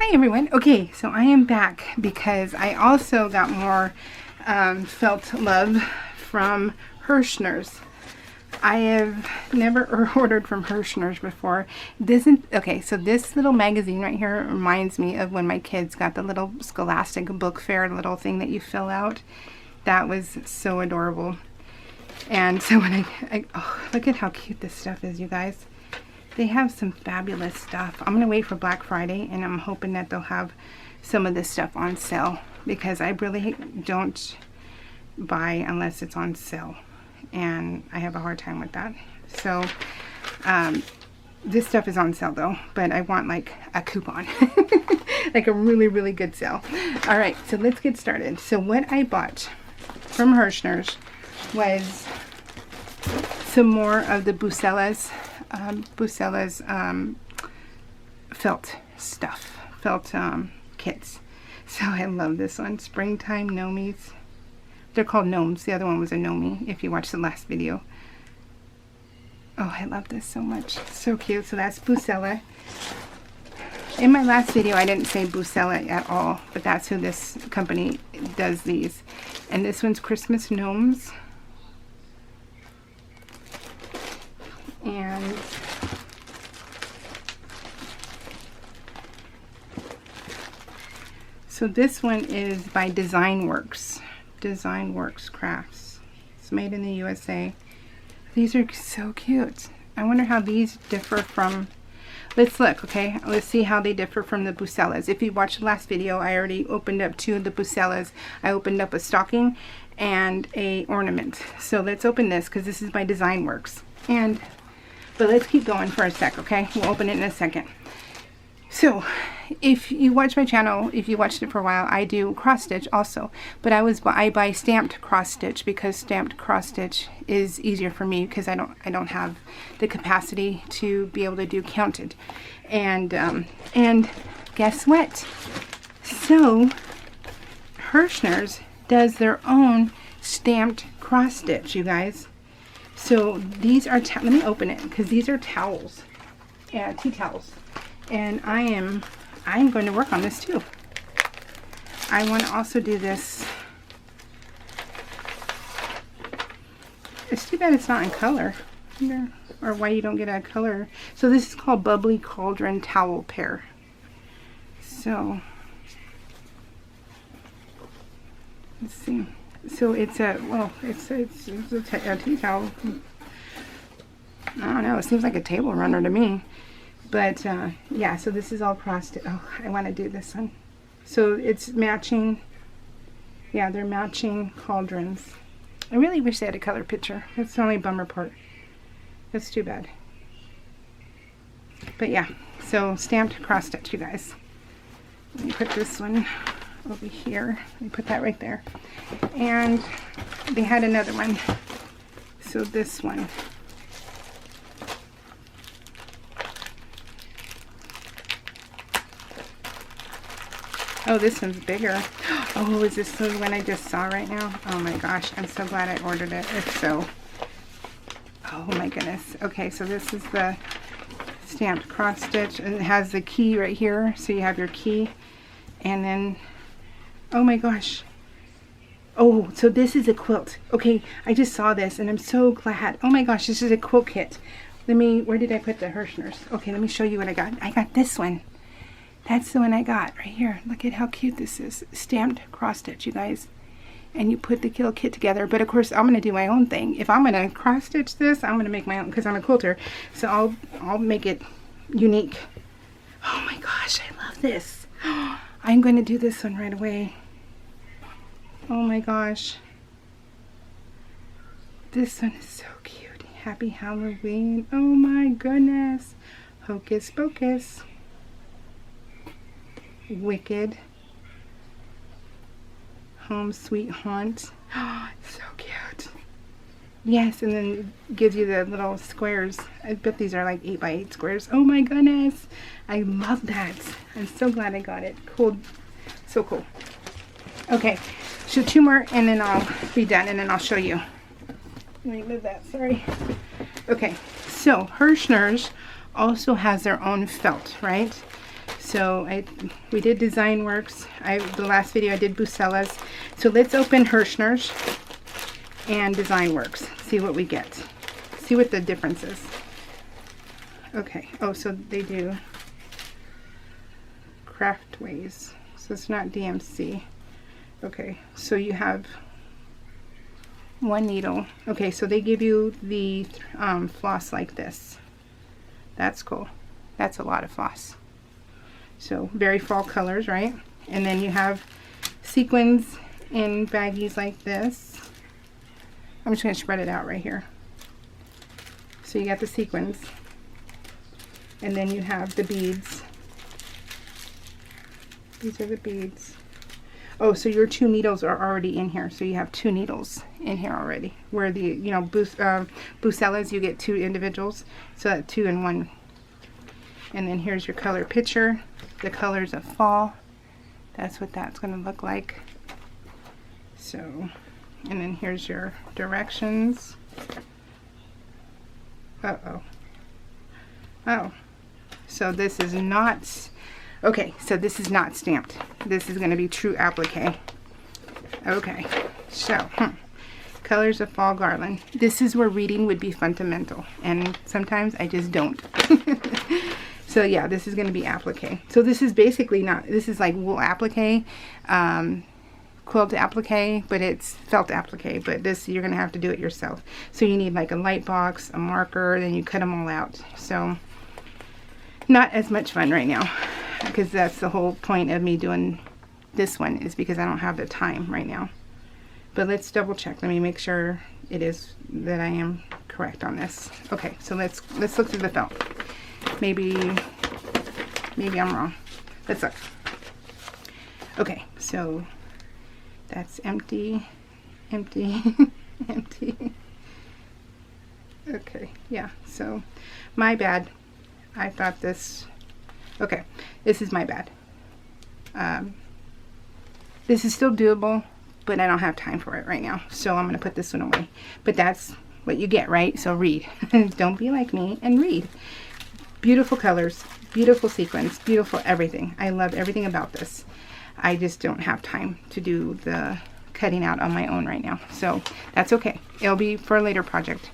Hi everyone. Okay, so I am back because I also got more felt love from Hirschner's. I have never ordered from Hirschner's before. Okay, so this little magazine right here reminds me of when my kids got the little Scholastic book fair little thing that you fill out. That was so adorable. And so when oh, look at how cute this stuff is, you guys. They have some fabulous stuff. I'm gonna wait for Black Friday, and I'm hoping that they'll have some of this stuff on sale, because I really don't buy unless it's on sale, and I have a hard time with that. So this stuff is on sale though, but I want like a coupon, like a really good sale. All right, so let's get started. So what I bought from Hirschner's was some more of the Bucilla's felt stuff, felt kits. So I love this one, Springtime Gnomies. They're called gnomes. The other one was a gnomie, if you watched the last video. Oh, I love this so much. So cute. So that's Bucilla. In my last video, I didn't say Bucilla at all, but that's who this company does these. And this one's Christmas Gnomes. And so this one is by Design Works Crafts. It's made in the USA. These are so cute. I wonder how these differ from, let's look, okay? Let's see how they differ from the Bucillas. If you watched the last video, I already opened up two of the Bucillas. I opened up a stocking and a ornament. So let's open this, because this is by Design Works. But let's keep going for a sec, okay? We'll open it in a second. So, if you watch my channel, if you watched it for a while, I do cross stitch also. But I buy stamped cross stitch, because stamped cross stitch is easier for me, because I don't have the capacity to be able to do counted. And guess what? So Hirschner's does their own stamped cross stitch, you guys. So these are, let me open it, because these are towels, yeah, tea towels, and I am going to work on this too. I want to also do this. It's too bad it's not in color, or why you don't get a color. So this is called Bubbly Cauldron Towel Pair. So let's see. So it's a, well, it's a tea towel. I don't know, it seems like a table runner to me. But yeah, so this is all crossed. Oh, I want to do this one. So it's matching, yeah, they're matching cauldrons. I really wish they had a color picture. That's the only bummer part. That's too bad. But yeah, so stamped cross stitch, you guys. Let me put this one over here. Let me put that right there. And they had another one. So this one. Oh, this one's bigger. Oh, is this the one I just saw right now? Oh my gosh, I'm so glad I ordered it. It's so, oh my goodness. Okay, so this is the stamped cross stitch, and it has the key right here. So you have your key, and then, oh my gosh. Oh, so this is a quilt. Okay, I just saw this and I'm so glad. Oh my gosh, this is a quilt kit. Where did I put the Hirschner's? Okay, let me show you what I got. I got this one. That's the one I got right here. Look at how cute this is. Stamped cross stitch, you guys. And you put the quilt kit together. But of course, I'm gonna do my own thing. If I'm gonna cross stitch this, I'm gonna make my own, because I'm a quilter. So I'll make it unique. Oh my gosh, I love this. I'm going to do this one right away. Oh my gosh. This one is so cute. Happy Halloween. Oh my goodness. Hocus Pocus. Wicked. Home Sweet Haunt. Oh, so cute. Yes, and then it gives you the little squares. I bet these are like 8x8 squares. Oh my goodness. I love that. I'm so glad I got it. Cool. So cool. Okay, so two more and then I'll be done, and then I'll show you. Let me move that, sorry. Okay, so Hirschner's also has their own felt, right? So we did Design Works. The last video I did Bucilla's. So let's open Hirschner's and Design Works. See what we get. See what the difference is. Okay. Oh, so they do Craftways. So it's not DMC. Okay. So you have one needle. Okay. So they give you the floss like this. That's cool. That's a lot of floss. So very fall colors, right? And then you have sequins in baggies like this. I'm just going to spread it out right here. So you got the sequins. And then you have the beads. These are the beads. Oh, so your 2 needles are already in here. So you have 2 needles in here already. Where the, you know, Bucilla's, you get 2 individuals. So that 2 in 1. And then here's your color picture. The colors of fall. That's what that's going to look like. So, and then here's your directions. Uh-oh. Oh. So this is not, okay, so this is not stamped. This is going to be true applique. Okay. So, colors of fall garland. This is where reading would be fundamental. And sometimes I just don't. So yeah, this is going to be applique. So this is basically not, this is like wool applique, quilt applique, but it's felt applique. But this, you're going to have to do it yourself. So you need like a light box, a marker, then you cut them all out. So not as much fun right now, because that's the whole point of me doing this one, is because I don't have the time right now. But let's double check. Let me make sure it is that I am correct on this. Okay, so let's look through the felt. Maybe I'm wrong. Let's look. Okay, so that's empty, empty, empty. Okay, yeah, so my bad. I thought this, okay, this is my bad. This is still doable, but I don't have time for it right now. So I'm going to put this one away. But that's what you get, right? So read. Don't be like me and read. Beautiful colors, beautiful sequins, beautiful everything. I love everything about this. I just don't have time to do the cutting out on my own right now. So that's okay. It'll be for a later project.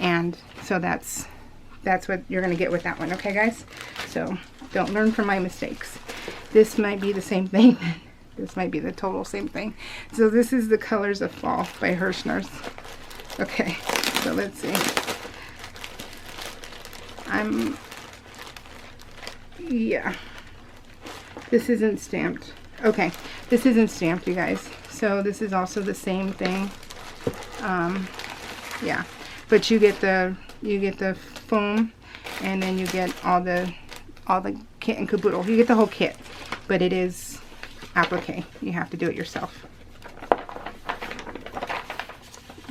And so that's what you're going to get with that one. Okay, guys? So don't learn from my mistakes. This might be the same thing. This might be the total same thing. So this is the Colors of Fall by Hirschner's. Okay, so let's see. Yeah, this isn't stamped. Okay, this isn't stamped, you guys. So this is also the same thing. Yeah, but you get the foam, and then you get all the kit and caboodle. You get the whole kit, but it is applique. You have to do it yourself.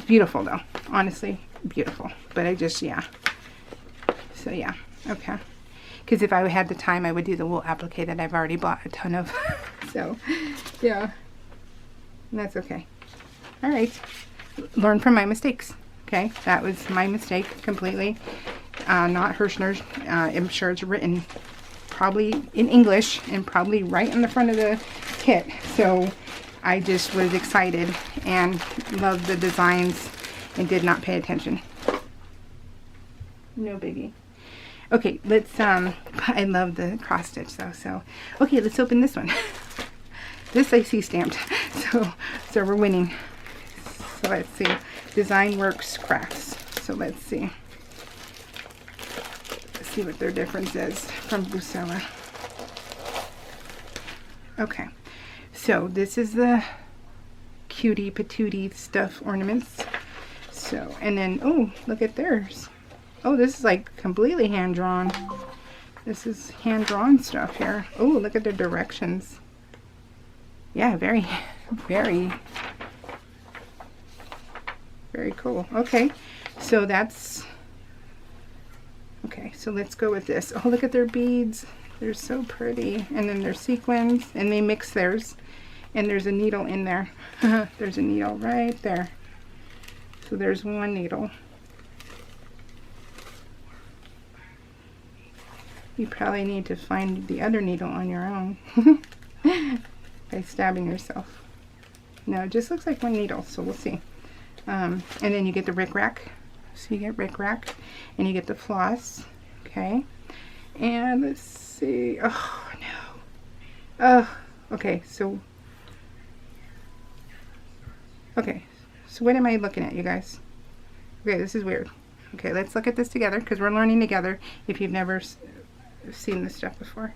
Beautiful though, honestly, beautiful. But I just, yeah. So yeah, okay. Because if I had the time, I would do the wool applique that I've already bought a ton of. So, yeah. And that's okay. All right. Learn from my mistakes. Okay. That was my mistake completely. Not Hirschner's. I'm sure it's written probably in English and probably right in the front of the kit. So, I just was excited and loved the designs and did not pay attention. No biggie. Okay, let's, I love the cross stitch though, so, okay, let's open this one. This I see stamped, so we're winning. So let's see, Design Works Crafts. So let's see what their difference is from Bucilla. Okay, so this is the cutie patootie stuff ornaments. So, and then, oh, look at theirs. Oh, this is like completely hand-drawn. This is hand-drawn stuff here. Oh, look at the directions. Yeah, very, very, very cool. Okay, so that's, okay, so let's go with this. Oh, look at their beads. They're so pretty. And then their sequins, and they mix theirs. And there's a needle in there. There's a needle right there. So there's one needle. You probably need to find the other needle on your own by stabbing yourself. No, it just looks like one needle, so we'll see. And then you get the rickrack. So you get rickrack, and you get the floss. Okay. And let's see. Oh, no. Oh, okay. So what am I looking at, you guys? Okay, this is weird. Okay, let's look at this together because we're learning together if you've never seen this stuff before.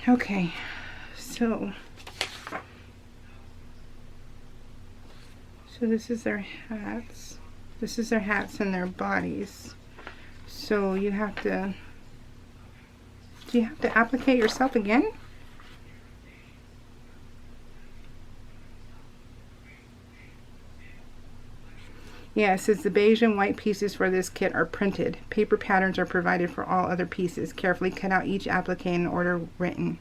Okay, so this is their hats. This is their hats and their bodies. So you have to, do you have to applicate yourself again? Yeah, it says the beige and white pieces for this kit are printed. Paper patterns are provided for all other pieces. Carefully cut out each applique in order written.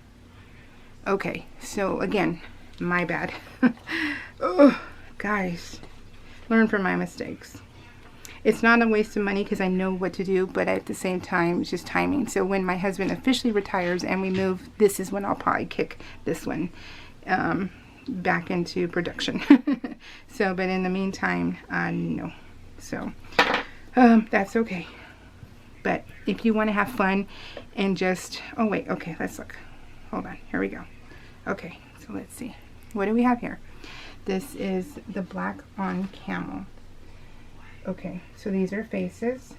Okay, so again, my bad. Oh, guys, learn from my mistakes. It's not a waste of money because I know what to do, but at the same time, it's just timing. So when my husband officially retires and we move, this is when I'll probably kick this one back into production. So, but in the meantime, no. So, that's okay. But if you want to have fun and just, oh wait, okay, let's look. Hold on, here we go. Okay, so let's see. What do we have here? This is the black on camel. Okay, so these are faces.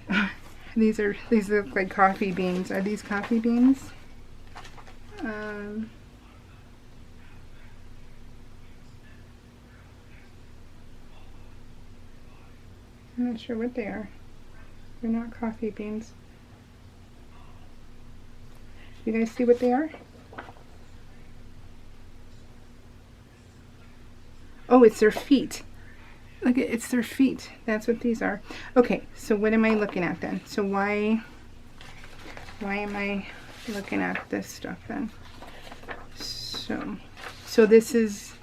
These look like coffee beans. Are these coffee beans? I'm not sure what they are. They're not coffee beans. You guys see what they are? Oh, it's their feet. Look, it's their feet. That's what these are. Okay, so what am I looking at then? So why am I looking at this stuff then? So this is,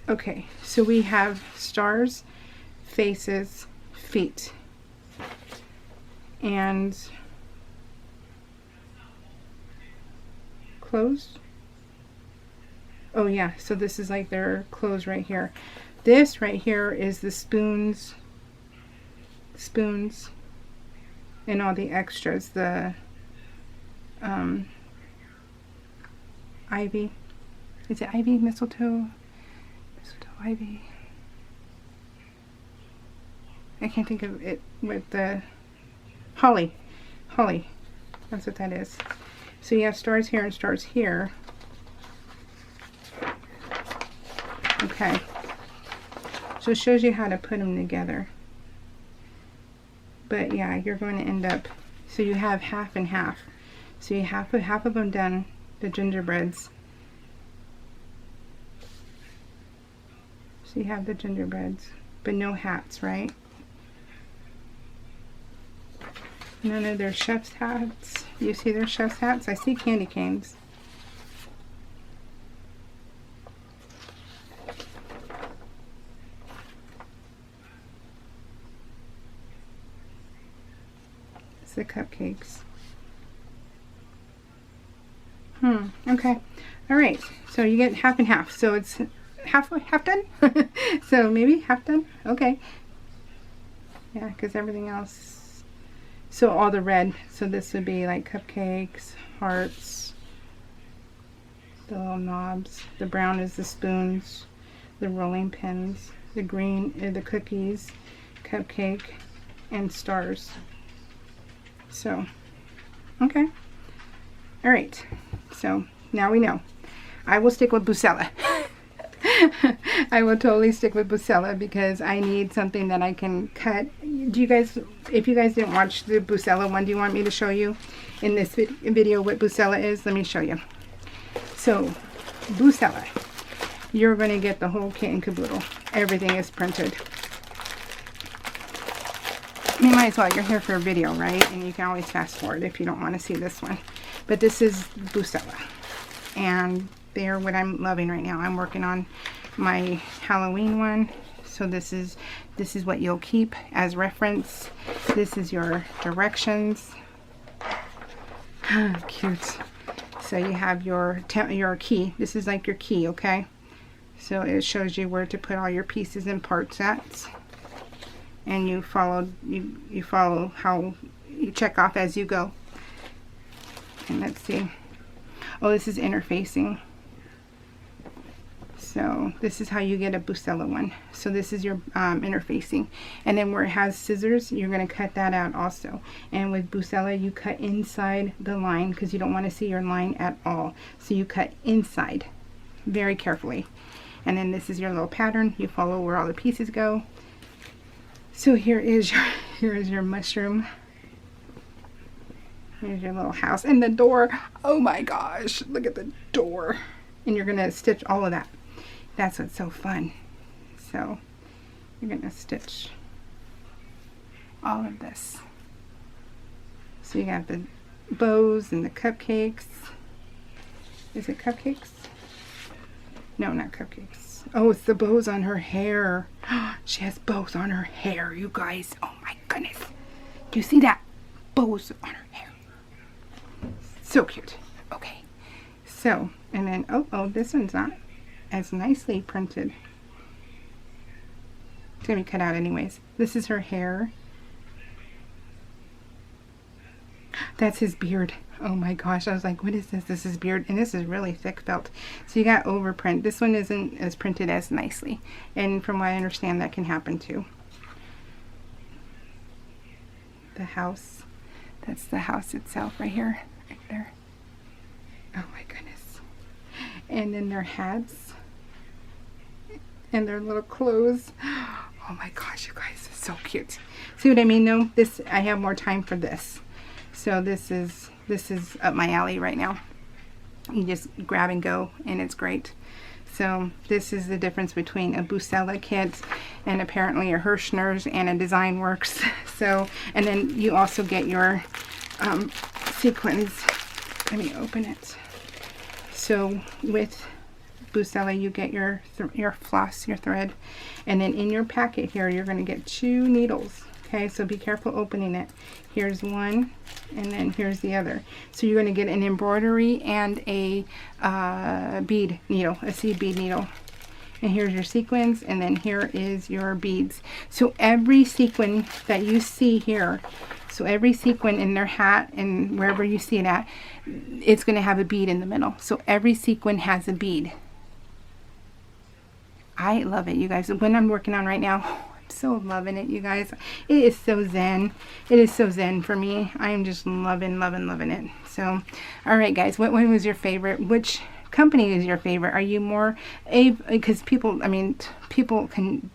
okay, so we have stars, faces, feet, and clothes. Oh yeah, so this is like their clothes right here. This right here is the spoons and all the extras, the ivy. Is it ivy? Mistletoe, ivy. I can't think of it with the holly. That's what that is. So you have stars here and stars here. Okay, so it shows you how to put them together. But yeah, you're going to end up, so you have half and half. So you have half of them done, the gingerbreads. So you have the gingerbreads, but no hats, right? None of their chef's hats. You see their chef's hats? I see candy canes. The cupcakes. Okay. All right. So you get half and half. So it's half done. So maybe half done. Okay. Yeah, because everything else. So all the red. So this would be like cupcakes, hearts, the little knobs. The brown is the spoons, the rolling pins. The green are the cookies, cupcake, and stars. So, okay. All right. So now we know. I will stick with Bucilla. I will totally stick with Bucilla because I need something that I can cut. Do you guys, if you guys didn't watch the Bucilla one, do you want me to show you in this video what Bucilla is? Let me show you. So, Bucilla, you're going to get the whole kit and caboodle. Everything is printed. You might as well, you're here for a video, right? And you can always fast forward if you don't want to see this one. But this is Bucilla. And they're what I'm loving right now. I'm working on my Halloween one. So this is what you'll keep as reference. This is your directions. Cute. So you have your key. This is like your key, okay? So it shows you where to put all your pieces and parts at. And you follow how you check off as you go. And let's see. Oh, this is interfacing. So this is how you get a Bucilla one. So this is your interfacing. And then where it has scissors, you're going to cut that out also. And with Bucilla, you cut inside the line because you don't want to see your line at all. So you cut inside very carefully. And then this is your little pattern. You follow where all the pieces go. So here is your mushroom. Here's your little house and the door. Oh my gosh, look at the door. And you're going to stitch all of that. That's what's so fun. So you're going to stitch all of this. So you got the bows and the cupcakes. Is it cupcakes? No, not cupcakes. Oh, it's the bows on her hair. She has bows on her hair, you guys. Oh my goodness. Do you see that? Bows on her hair. So cute. Okay. So, and then, oh, this one's not as nicely printed. It's going to be cut out anyways. This is her hair. That's his beard. Oh my gosh, I was like, what is this? This is beard, and this is really thick felt. So you got overprint. This one isn't as printed as nicely. And from what I understand, that can happen too. The house. That's the house itself right here. Right there. Oh my goodness. And then their hats. And their little clothes. Oh my gosh, you guys, it's so cute. See what I mean though? This, I have more time for this. So this is up my alley right now. You just grab and go, and it's great. So this is the difference between a Bucilla kit and apparently a Hirschner's and a Design Works. So, and then you also get your sequins. Let me open it. So with Bucilla, you get your floss, your thread, and then in your packet here, you're going to get 2 needles. Okay, so be careful opening it. Here's one, and then here's the other. So you're going to get an embroidery and a bead needle, a seed bead needle. And here's your sequins, and then here is your beads. So every sequin that you see here, so every sequin in their hat and wherever you see it at, it's going to have a bead in the middle. So every sequin has a bead. I love it, you guys. When I'm working on right now, so loving it, you guys. It is so zen. It is so zen for me. I am just loving it. So, all right, guys, what one was your favorite? Which company is your favorite? Are you more because people, I mean, people can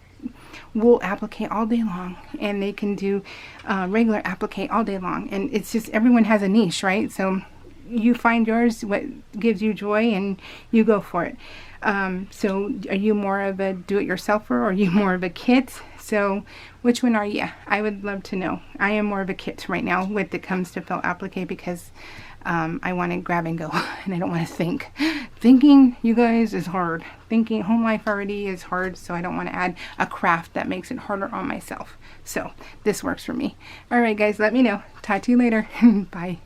wool applique all day long, and they can do regular applique all day long, and it's just everyone has a niche, right? So you find yours, what gives you joy, and you go for it. So are you more of a do-it-yourselfer, or are you more of a kit? So which one are you? I would love to know. I am more of a kit right now when it comes to felt applique, because I want to grab and go, and I don't want to think. Thinking, you guys, is hard. Thinking home life already is hard, so I don't want to add a craft that makes it harder on myself. So this works for me. All right, guys, let me know. Talk to you later. Bye.